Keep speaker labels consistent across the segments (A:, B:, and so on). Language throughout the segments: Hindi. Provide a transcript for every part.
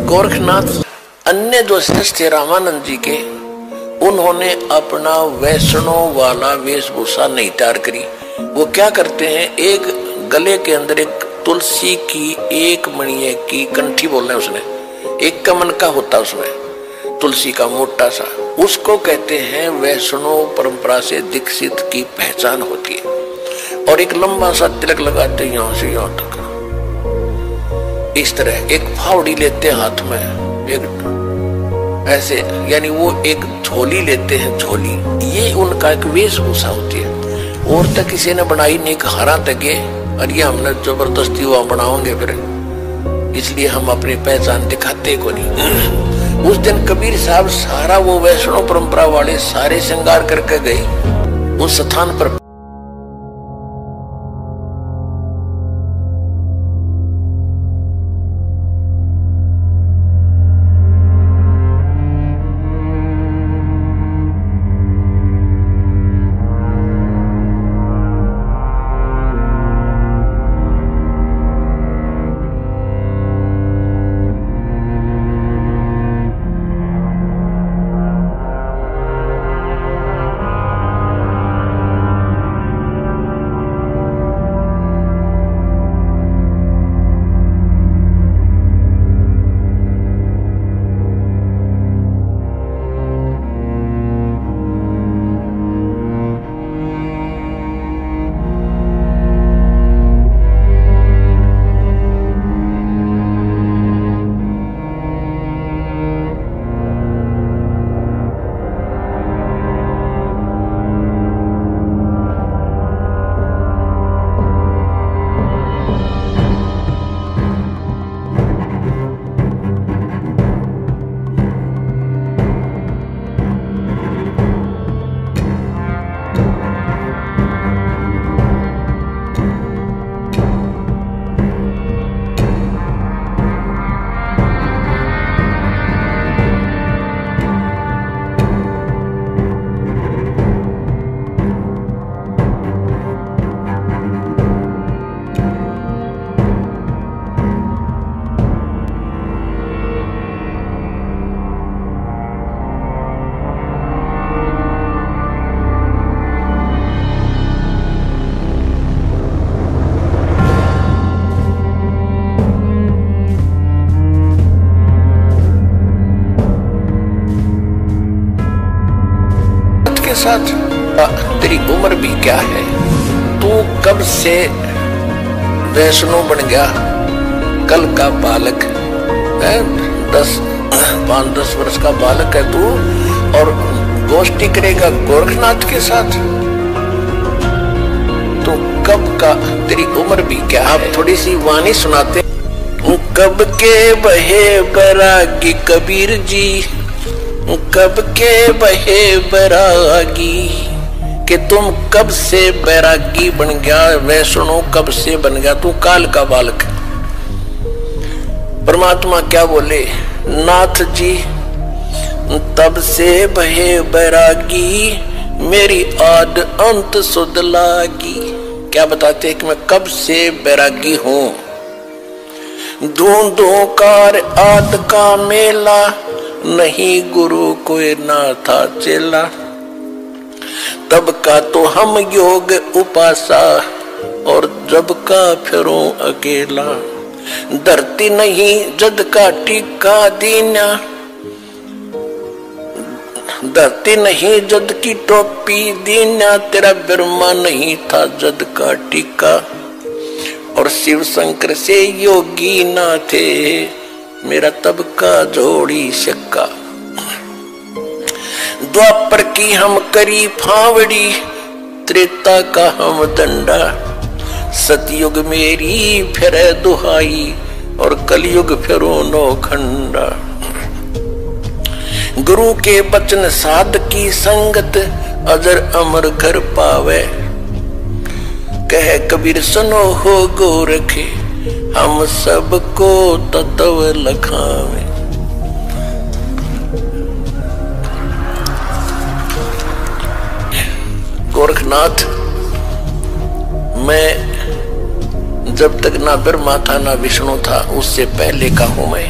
A: गोरखनाथ अन्य जो शिष्य रामानंद जी के, उन्होंने अपना वैष्णव वाला वेशभूषा नहीं तैयार करी। वो क्या करते हैं, एक गले के अंदर एक तुलसी की एक मणिये की कंठी बोलना है उसने, एक कमन का होता उसमें तुलसी का मोटा सा, उसको कहते हैं वैष्णव परंपरा से दीक्षित की पहचान होती है। और एक लंबा सा तिलक लगाते यहां से यहां तक, इस तरह एक फावड़ी लेते हाथ में, एक ऐसे, यानी वो एक झोली लेते हैं, झोली, ये उनका एक वेशभूषा होती है। और तक किसी ने बनाई नहीं, हरा तके, और ये हमने जबरदस्ती वहां बनाओगे फिर, इसलिए हम अपनी पहचान दिखाते को नहीं। उस दिन कबीर साहब सारा वो वैष्णव परंपरा वाले सारे श्रृंगार करके गए उस स्थान पर। साथ तेरी उम्र भी क्या है, तू कब से वैष्णव बन गया, कल का बालक है, 5-10 वर्ष का बालक है तू, और गोष्ठी करेगा गोरखनाथ के साथ, तो कब का, तेरी उम्र भी क्या है। आप थोड़ी सी वाणी सुनाते। कब के बहे बैरागी कबीर जी, कब के बहे बैरागी, कि तुम कब से बैरागी बन गया, वैष्णव कब से बन गया, तू काल का बालक। परमात्मा क्या बोले, नाथ जी तब से बहे बैरागी, मेरी आद अंत सुध लागी। क्या बताते हैं कि मैं कब से बैरागी हूं। धूंधों कार आद का मेला, नहीं गुरु कोई ना था चेला, तब का तो हम योग उपासा, और जब का फिरूं अकेला। धरती नहीं जद का टीका दीना, धरती नहीं जद की टोपी दीना, तेरा बिरमा नहीं था जद का टीका। और शिव शंकर से योगी ना थे, मेरा तब का जोड़ी शक्का। द्वापर की हम करी फावड़ी, त्रेता का हम दंडा। सतयुग मेरी फिर दुहाई, और कलयुग फिरो नौखंडा। गुरु के बचन साध की संगत, अजर अमर घर पावे। कह कबीर सुनो हो गोरखे, हम सबको तत्व लखावे। गोरखनाथ, मैं जब तक ना ब्रह्मा था ना विष्णु था, उससे पहले का हूं मैं।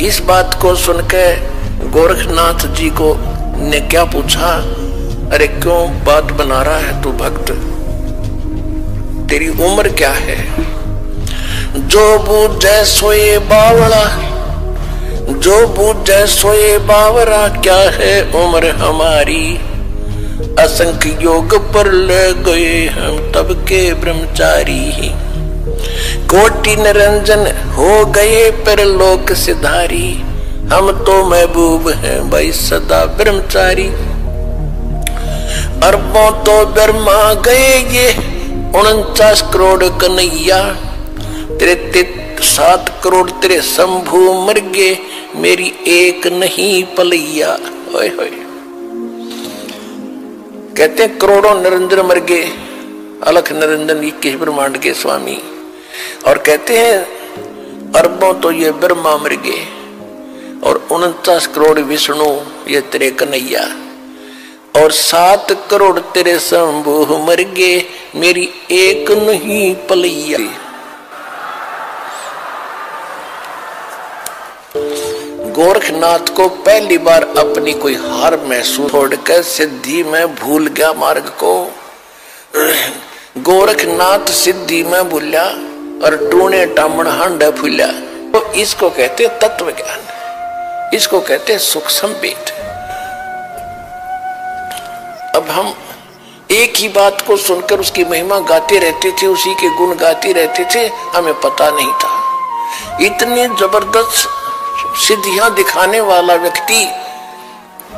A: इस बात को सुनकर गोरखनाथ जी को ने क्या पूछा, अरे क्यों बात बना रहा है तू भक्त, तेरी उम्र क्या है? जो बूझे सोए बावड़ा, जो बूझे सोए बावरा, क्या है उम्र हमारी। असंख्य योग पर ले गए हम तब के ब्रह्मचारी, कोटि निरंजन हो गए पर लोक सिधारी। हम तो महबूब हैं भाई सदा ब्रह्मचारी। अरबों तो ब्रह्मा गए ये 49 करोड़ कन्हैया, तेरे 7 करोड़ तेरे शंभू मर गए, मेरी एक नहीं पलैया। ओए होए, कहते हैं करोड़ों निरंजन मर गए, अलख निरंजन 21 ब्रह्मांड के स्वामी, और कहते हैं अरबों तो ये ब्रह्मा मर गए और 49 करोड़ विष्णु ये तेरे कन्हैया, और 7 करोड़ तेरे शंभू मर गए, मेरी एक नहीं पलैया। गोरखनाथ को पहली बार अपनी कोई हार महसूस छोड़कर सिद्धि में भूल गया मार्ग को। गोरखनाथ सिद्धि में भूला और टूने टामण हांडा फूला। तो इसको कहते तत्व ज्ञान, इसको कहते सूक्ष्म वेद। अब हम एक ही बात को सुनकर उसकी महिमा गाते रहते थे, उसी के गुण गाते रहते थे, हमें पता नहीं था। इतनी जबरदस्त सिद्धियां दिखाने वाला व्यक्ति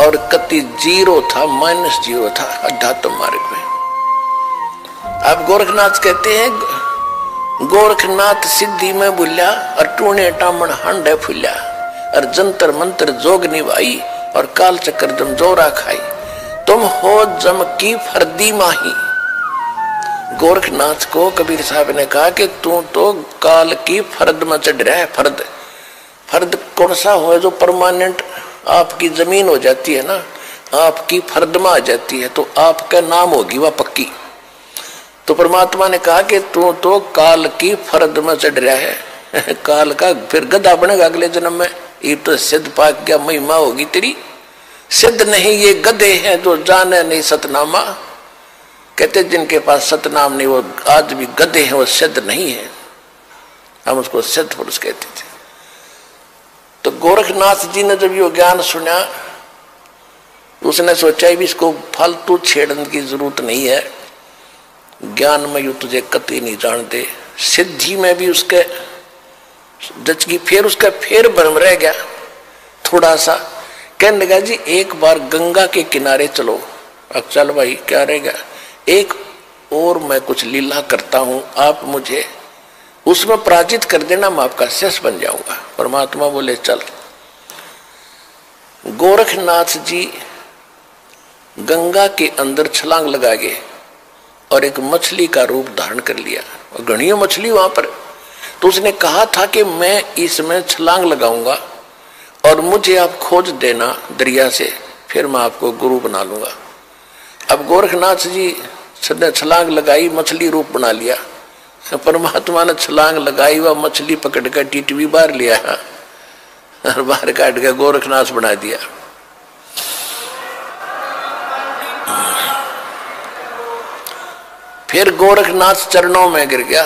A: और कति जीरो था, -0 था अध्यात्म मार्ग में। अब गोरखनाथ कहते हैं गोरखनाथ सिद्धि में भूल्या और टूने टामण हांडे फूल्या, और जंतर मंत्र जोग निभाई और काल चक्कर जमजोरा खाई। तुम हो जम की फर्दी माही। गोरखनाथ को कबीर साहब ने कहा कि तू तो काल की फर्द में चढ़ रहा है। फर्द, फर्द कौन सा हो, जो परमानेंट आपकी जमीन हो जाती है ना, आपकी फर्द में आ जाती है, तो आपका नाम होगी वह पक्की। तो परमात्मा ने कहा कि तू तो काल की फर्द में चढ़ रहा है, काल का फिर गधा बनेगा अगले जन्म में। ये तो सिद्ध पाक क्या महिमा होगी तेरी। सिद्ध नहीं ये गधे हैं जो जाने नहीं सतनामा। कहते जिनके पास सतनाम नहीं वो आज भी गधे हैं, वो सिद्ध नहीं है। हम उसको सिद्ध पुरुष कहते थे। तो गोरखनाथ जी ने जब ये ज्ञान सुना, उसने सोचा भी इसको फालतू छेड़ने की जरूरत नहीं है, ज्ञान में यू तुझे कतई नहीं जानते। सिद्धि में भी उसके जचगी, फिर उसका फिर भ्रम रह गया थोड़ा सा। कहने लगा जी एक बार गंगा के किनारे चलो। अब चल भाई क्या रहेगा, एक और मैं कुछ लीला करता हूं, आप मुझे उसमें पराजित कर देना, मैं आपका शिष्य बन जाऊंगा। परमात्मा बोले चल। गोरखनाथ जी गंगा के अंदर छलांग लगा गए और एक मछली का रूप धारण कर लिया, और घनी मछली वहां पर। तो उसने कहा था कि मैं इसमें छलांग लगाऊंगा और मुझे आप खोज देना दरिया से, फिर मैं आपको गुरु बना लूंगा। अब गोरखनाथ जी ने छलांग लगाई, मछली रूप बना लिया। परमात्मा ने छलांग लगाई, वह मछली पकड़ कर टीटवी बाहर लिया और बाहर काट कर गोरखनाथ बना दिया। फिर गोरखनाथ चरणों में गिर गया,